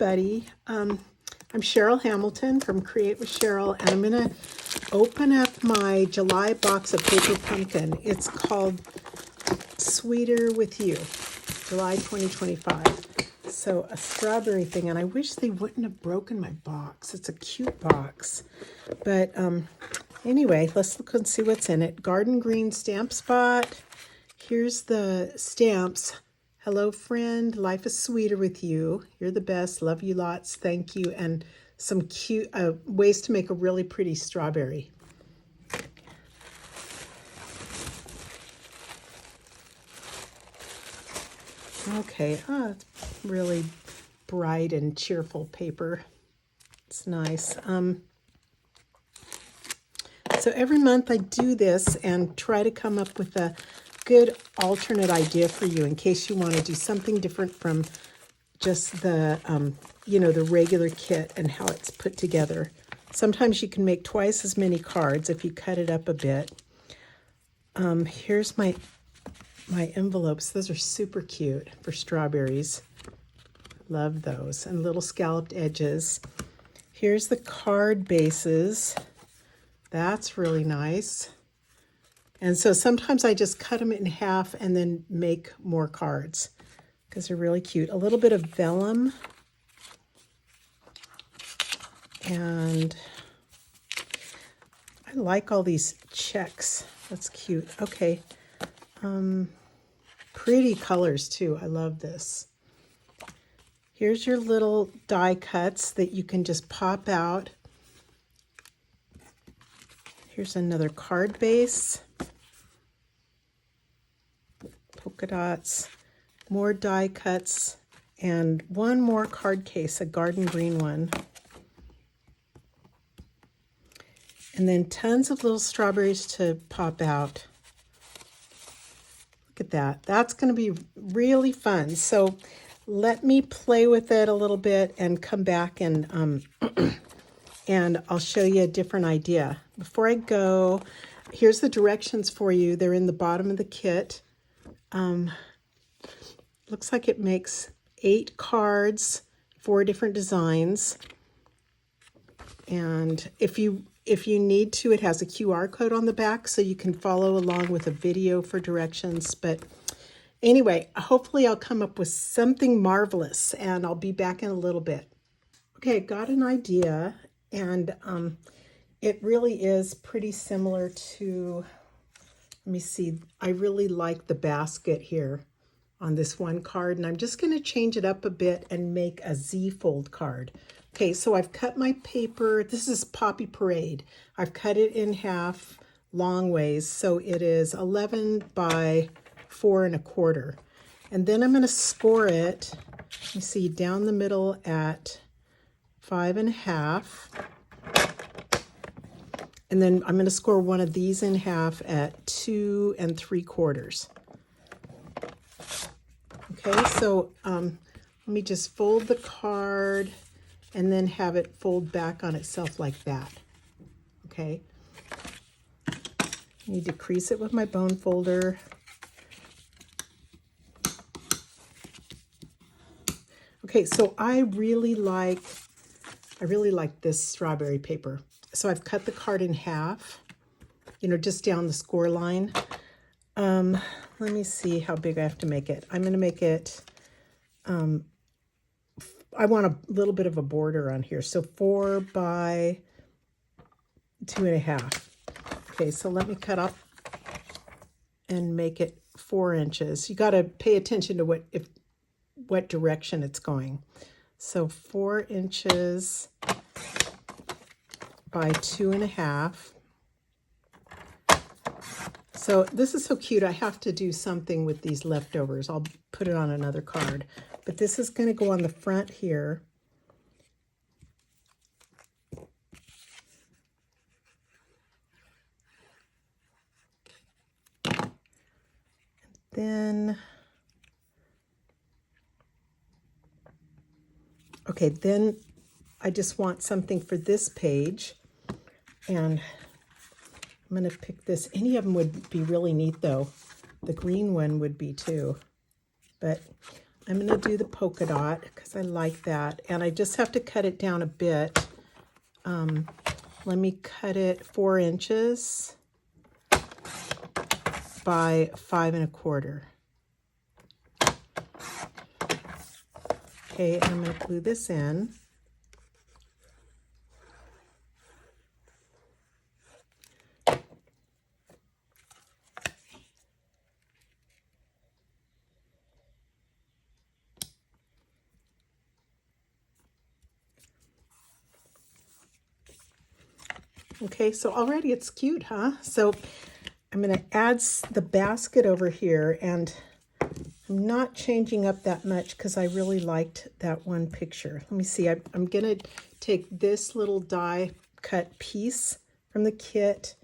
everybody. I'm Cheryl Hamilton from Create with Cheryl, and I'm going to open up my July box of Paper Pumpkin. It's called Sweeter with You, July 2025. So a strawberry thing, and I wish they wouldn't have broken my box. It's a cute box. But anyway, let's look and see what's in it. Garden Green Stamp Spot. Here's the stamps. Hello, friend. Life is sweeter with you. You're the best. Love you lots. Thank you. And some cute ways to make a really pretty strawberry. Okay. Oh, it's really bright and cheerful paper. It's nice. So every month I do this and try to come up with a good alternate idea for you in case you want to do something different from just the, the regular kit and how it's put together. Sometimes you can make twice as many cards if you cut it up a bit. Here's my envelopes. Those are super cute for strawberries. Love those. And little scalloped edges. Here's the card bases. That's really nice. And so sometimes I just cut them in half and then make more cards because they're really cute. A little bit of vellum. And I like all these checks. That's cute. Okay. Pretty colors too. I love this. Here's your little die cuts that you can just pop out. Here's another card base. Polka dots, more die cuts, and one more card case, a garden green one. And then tons of little strawberries to pop out. Look at that. That's going to be really fun. So let me play with it a little bit and come back and and I'll show you a different idea. Before I go, here's the directions for you. They're in the bottom of the kit. Looks like it makes 8 cards, 4 different designs. And if you need to, it has a QR code on the back so you can follow along with a video for directions. But anyway, hopefully I'll come up with something marvelous, and I'll be back in a little bit. Okay, I got an idea, and it really is pretty similar to, let me see, I really like the basket here on this one card, and I'm just going to change it up a bit and make a Z-fold card. Okay, so I've cut my paper. This is Poppy Parade. I've cut it in half long ways, so it is 11 by 4 1/4. And then I'm going to score it, you see, down the middle at 5 1/2. And then I'm going to score one of these in half at 2 3/4. Okay, so let me just fold the card and then have it fold back on itself like that. Okay. I need to crease it with my bone folder. Okay, so I really like this strawberry paper. So I've cut the card in half, just down the score line. Let me see how big I have to make it. I'm going to make it, I want a little bit of a border on here. So 4 by 2 1/2. Okay, so let me cut off and make it 4 inches. You got to pay attention to what direction it's going. So 4 inches by 2 1/2. So this is so cute. I have to do something with these leftovers. I'll put it on another card. But this is going to go on the front here. Then, okay, then I just want something for this page. And I'm going to pick this. Any of them would be really neat, though. The green one would be, too. But I'm going to do the polka dot because I like that. And I just have to cut it down a bit. Let me cut it 4 inches by 5 1/4. Okay, and I'm going to glue this in. Okay, so already it's cute, huh? So I'm going to add the basket over here, and I'm not changing up that much because I really liked that one picture. Let me see. I'm going to take this little die cut piece from the kit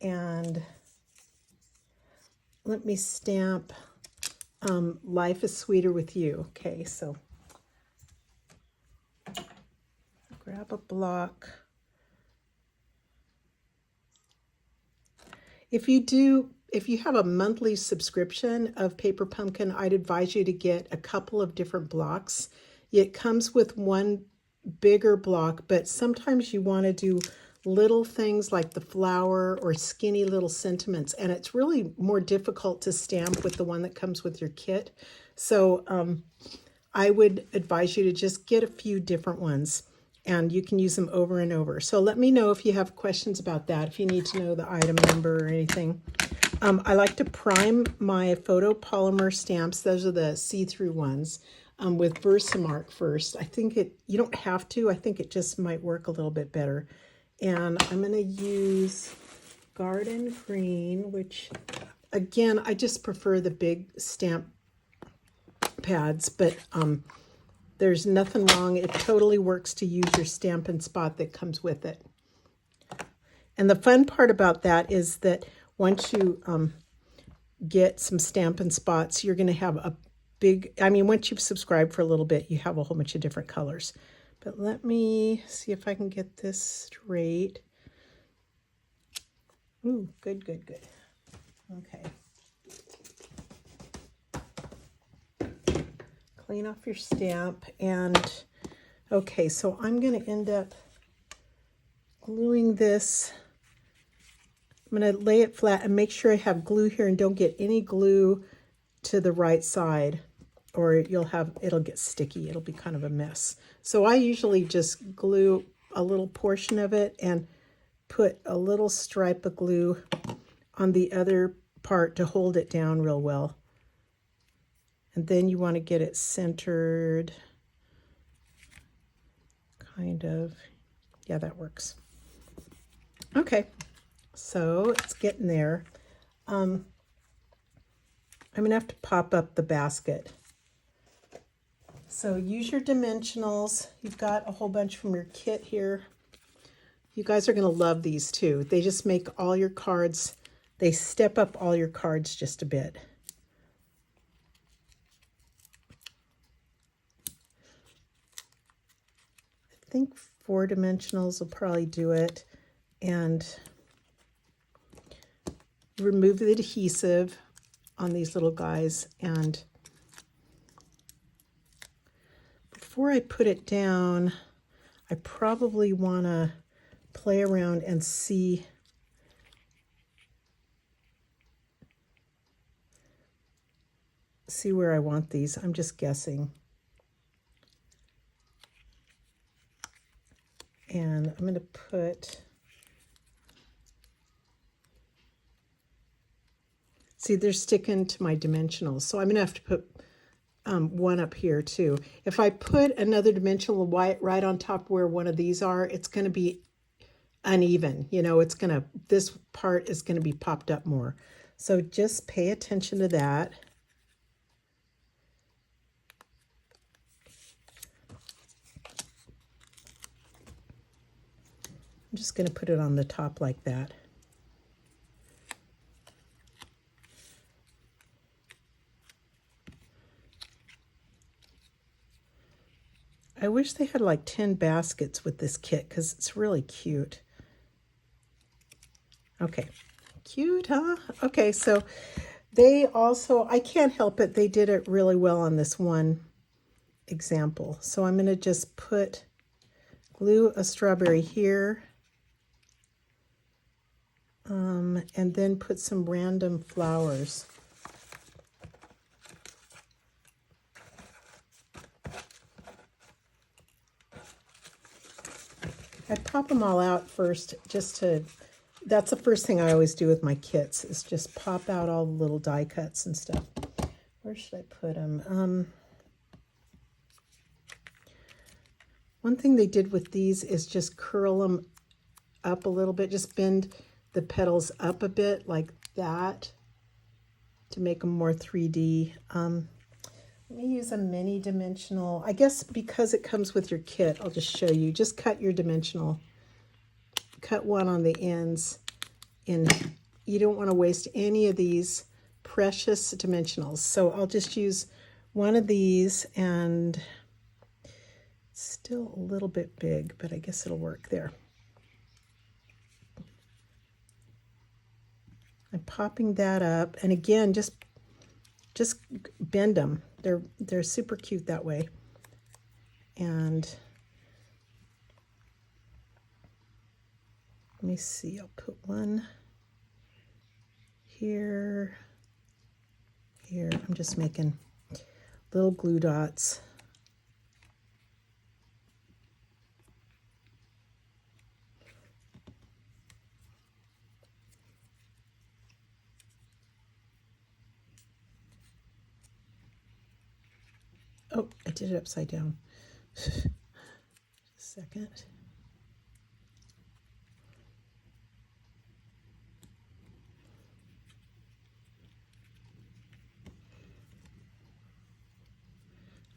and let me stamp Life is Sweeter with You. Okay, so grab a block. If you have a monthly subscription of Paper Pumpkin, I'd advise you to get a couple of different blocks. It comes with one bigger block, but sometimes you want to do little things like the flower or skinny little sentiments, and it's really more difficult to stamp with the one that comes with your kit. So I would advise you to just get a few different ones, and you can use them over and over. So let me know if you have questions about that, if you need to know the item number or anything. I like to prime my photopolymer stamps. Those are the see-through ones with Versamark first. I think you don't have to. I think it just might work a little bit better. And I'm going to use Garden Green, which, again, I just prefer the big stamp pads, but there's nothing wrong. It totally works to use your Stampin' Spot that comes with it. And the fun part about that is that once you get some Stampin' Spots, you're going to have a big, once you've subscribed for a little bit, you have a whole bunch of different colors. But let me see if I can get this straight. Ooh, good, good, good. Okay. Clean off your stamp, and okay, so I'm going to end up gluing this. I'm going to lay it flat and make sure I have glue here and don't get any glue to the right side, or it'll get sticky. It'll be kind of a mess. So I usually just glue a little portion of it and put a little stripe of glue on the other part to hold it down real well. And then you want to get it centered, kind of. Yeah, that works. Okay, so it's getting there. I'm going to have to pop up the basket. So use your dimensionals. You've got a whole bunch from your kit here. You guys are going to love these too. They just make all your cards, they step up all your cards just a bit. I think 4 dimensionals will probably do it. And remove the adhesive on these little guys. And before I put it down, I probably want to play around and see where I want these. I'm just guessing. And I'm going to put, see, they're sticking to my dimensionals. So I'm going to have to put one up here too. If I put another dimensional right on top where one of these are, it's going to be uneven. You know, this part is going to be popped up more. So just pay attention to that. I'm just going to put it on the top like that. I wish they had like 10 baskets with this kit because it's really cute. Okay, cute, huh? Okay, so they also, I can't help it, they did it really well on this one example. So I'm going to just glue a strawberry here, and then put some random flowers. I pop them all out first that's the first thing I always do with my kits, is just pop out all the little die cuts and stuff. Where should I put them? One thing they did with these is just curl them up a little bit, just bend the petals up a bit like that to make them more 3D. Let me use a mini dimensional. I guess because it comes with your kit, I'll just show you. Just cut your dimensional. Cut one on the ends. And you don't want to waste any of these precious dimensionals. So I'll just use one of these, and it's still a little bit big, but I guess it'll work there. I'm popping that up. And again, just bend them. They're super cute that way. And let me see, I'll put one here. I'm just making little glue dots. Oh, I did it upside down. Just a second.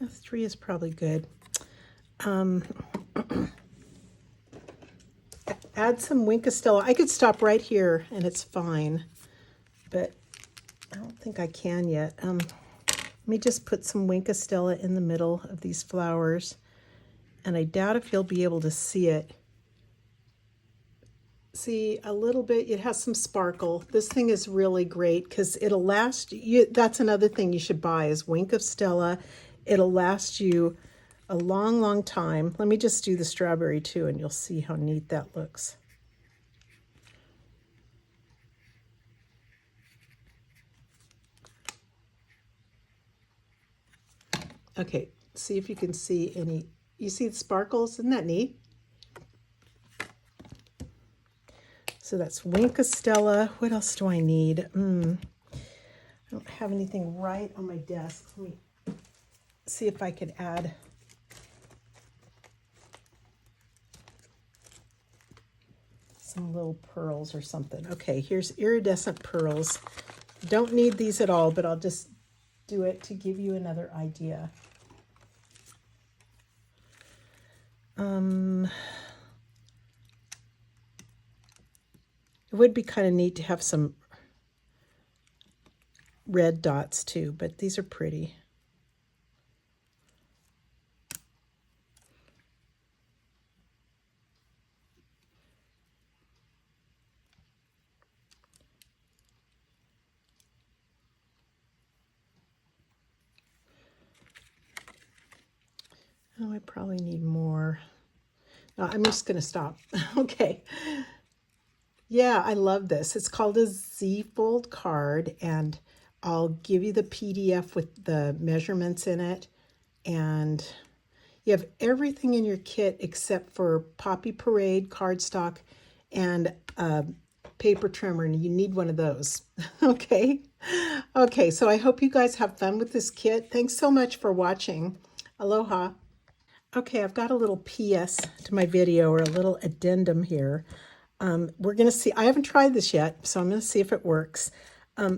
That's 3 is probably good. Add some Wink of Stella. I could stop right here and it's fine, but I don't think I can yet. Let me just put some Wink of Stella in the middle of these flowers, and I doubt if you'll be able to see it. See, a little bit, it has some sparkle. This thing is really great because it'll last you. That's another thing you should buy, is Wink of Stella. It'll last you a long, long time. Let me just do the strawberry too, and you'll see how neat that looks. Okay, see if you can see any. You see the sparkles? Isn't that neat? So that's Wink of Stella. What else do I need? I don't have anything right on my desk. Let me see if I could add some little pearls or something. Okay, here's iridescent pearls. Don't need these at all, but I'll just do it to give you another idea. It would be kind of neat to have some red dots too, but these are pretty. Oh, I probably need more. No, I'm just going to stop. Okay. Yeah, I love this. It's called a Z-fold card, and I'll give you the PDF with the measurements in it. And you have everything in your kit except for Poppy Parade cardstock and paper trimmer, and you need one of those. Okay. Okay, so I hope you guys have fun with this kit. Thanks so much for watching. Aloha. Okay, I've got a little PS to my video, or a little addendum here. We're going to see. I haven't tried this yet, so I'm going to see if it works. I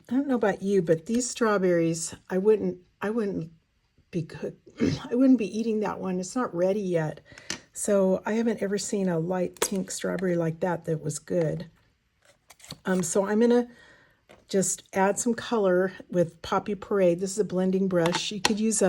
don't know about you, but these strawberries, I wouldn't be good. I wouldn't be eating that one. It's not ready yet. So I haven't ever seen a light pink strawberry like that was good. So I'm going to just add some color with Poppy Parade. This is a blending brush. You could use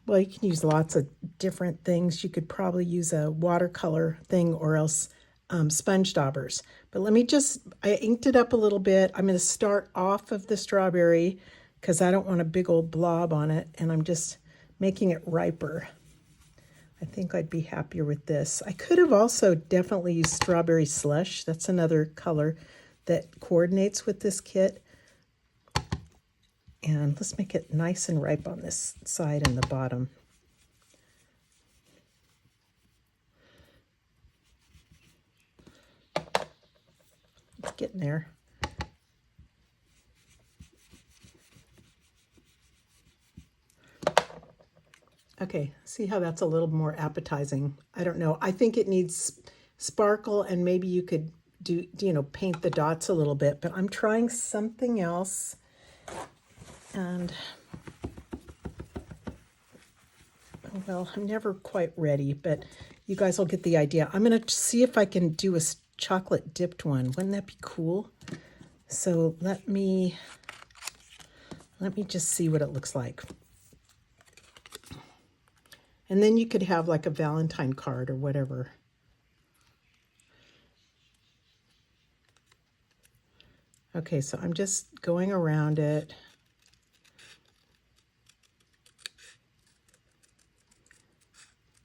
well, you can use lots of different things. You could probably use a watercolor thing, or else sponge daubers. But I inked it up a little bit. I'm going to start off of the strawberry because I don't want a big old blob on it. And I'm just making it riper. I think I'd be happier with this. I could have also definitely used strawberry slush. That's another color that coordinates with this kit. And let's make it nice and ripe on this side and the bottom. It's getting there. Okay, see how that's a little more appetizing. I don't know. I think it needs sparkle, and maybe you could do, paint the dots a little bit, but I'm trying something else. And, well, I'm never quite ready, but you guys will get the idea. I'm going to see if I can do a chocolate dipped one. Wouldn't that be cool? So let me just see what it looks like. And then you could have like a Valentine card or whatever. Okay, so I'm just going around it.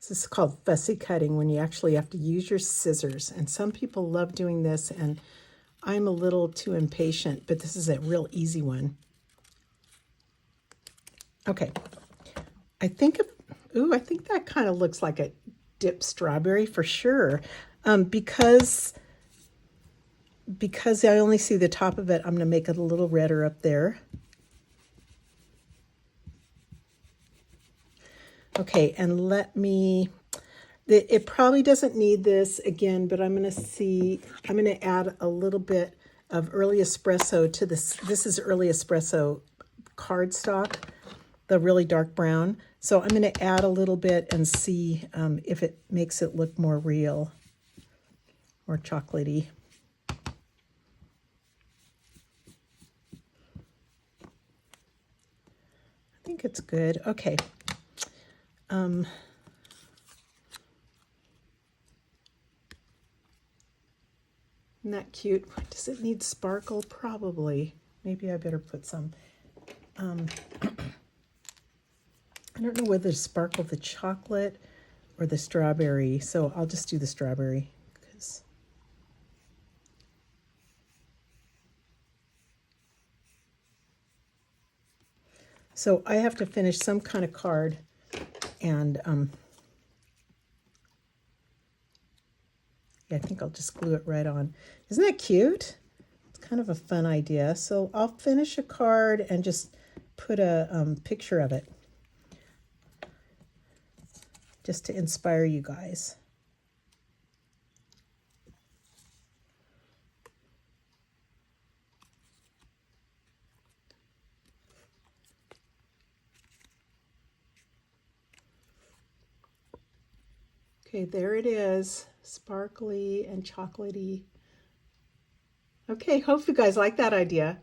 This is called fussy cutting, when you actually have to use your scissors. And some people love doing this, and I'm a little too impatient, but this is a real easy one. Okay, I think that kind of looks like a dipped strawberry for sure. Because I only see the top of it, I'm going to make it a little redder up there. Okay, and it probably doesn't need this again, but I'm going to add a little bit of early espresso to this. This is early espresso cardstock, the really dark brown. So I'm going to add a little bit and see if it makes it look more real or chocolatey. I think it's good. Okay. Isn't that cute? Does it need sparkle? Probably. Maybe I better put some. I don't know whether to sparkle the chocolate or the strawberry, so I'll just do the strawberry. So I have to finish some kind of card, and yeah, I think I'll just glue it right on. Isn't that cute? It's kind of a fun idea. So I'll finish a card and just put a picture of it, just to inspire you guys. Okay, there it is, sparkly and chocolatey. Okay, hope you guys like that idea.